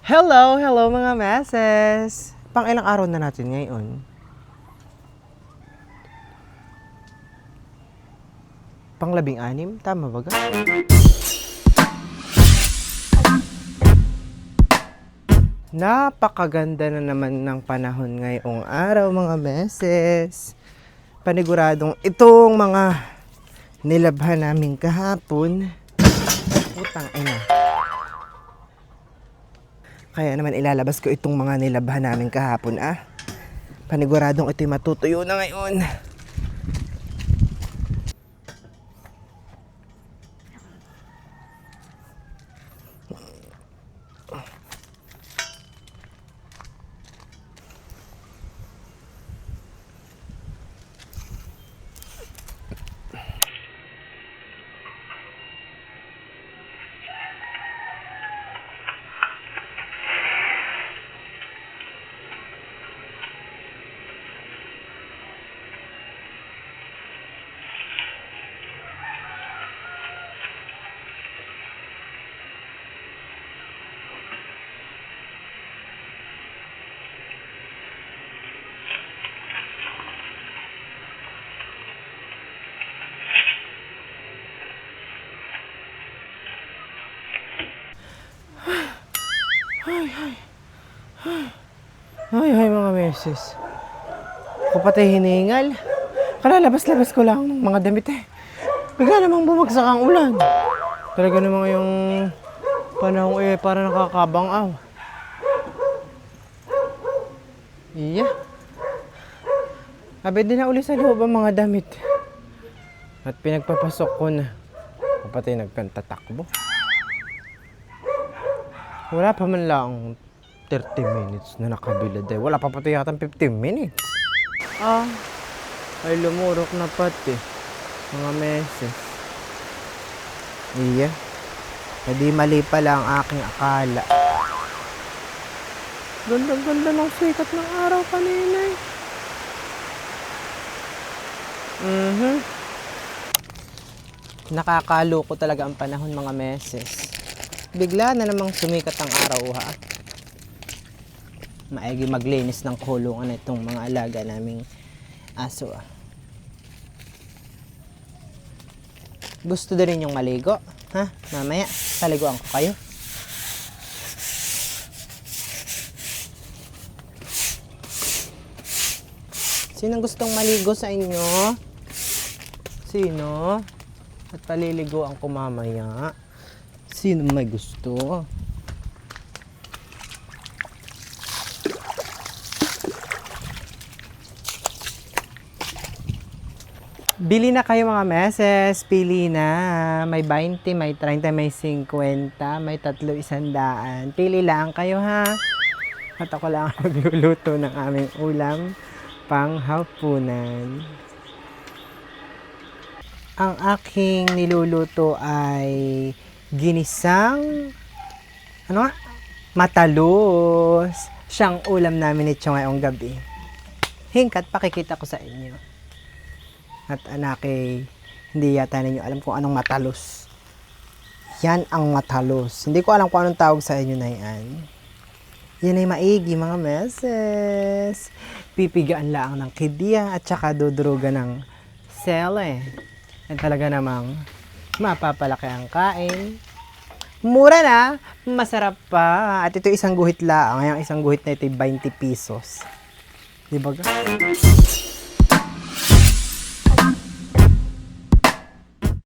Hello, hello mga meses! Pang ilang araw na natin ngayon? Pang 16? Tama ba ga? Napakaganda na naman ng panahon ngayong araw mga meses. Paniguradong itong mga nilabhan namin kahapon. Putang ina. Kaya naman ilalabas ko itong mga nilabhan namin kahapon Paniguradong ito'y matutuyo na ngayon. Ay, mga meses. Ako pati hiningal. Kalalabas-labas ko lang ng mga damit Bigla namang bumagsak ang ulan. Talaga namang yung panahon para nakakabangaw. Iya. Abed din na uli sa loob ang mga damit. At pinagpapasok ko na. Ako pati nagkantatakbo. Wala pa man lang 30 minutes na nakabilad Wala pa pati yata 15 minutes. Ay lumurok na pati. Mga meses. Iya. Hindi mali pala ang aking akala. Ganda-ganda ng sikat ng araw kanina Nakakaloko talaga ang panahon mga meses. Bigla na namang sumikat ang araw Maigi maglinis ng kulungan itong mga alaga naming aso Gusto din rin yung maligo? Mamaya, paliguan ko kayo. Sinong gustong maligo sa inyo? Sino? At paliliguan ko mamaya. Sino may gusto? Bili na kayo mga meses. Pili na. May 20, may 30, may 50, may 3, 100. Pili lang kayo At ako lang magluluto ng aming ulam pang hapunan. Ang aking niluluto ay ginisang matalos. Siyang ulam namin ito ngayong gabi. Hingkat pakikita ko sa inyo. At hindi yata ninyo alam kung anong matalos. Yan ang matalos. Hindi ko alam kung anong tawag sa inyo na yan. Yan ay maigi mga meses. Pipigaan lang ng kidya at saka dudrugan ng sele. At talaga namang mapapalaki ang kain. Mura na, masarap pa. At ito isang guhit lang. Ang isang guhit na ito ay 20 pesos. Diba ga?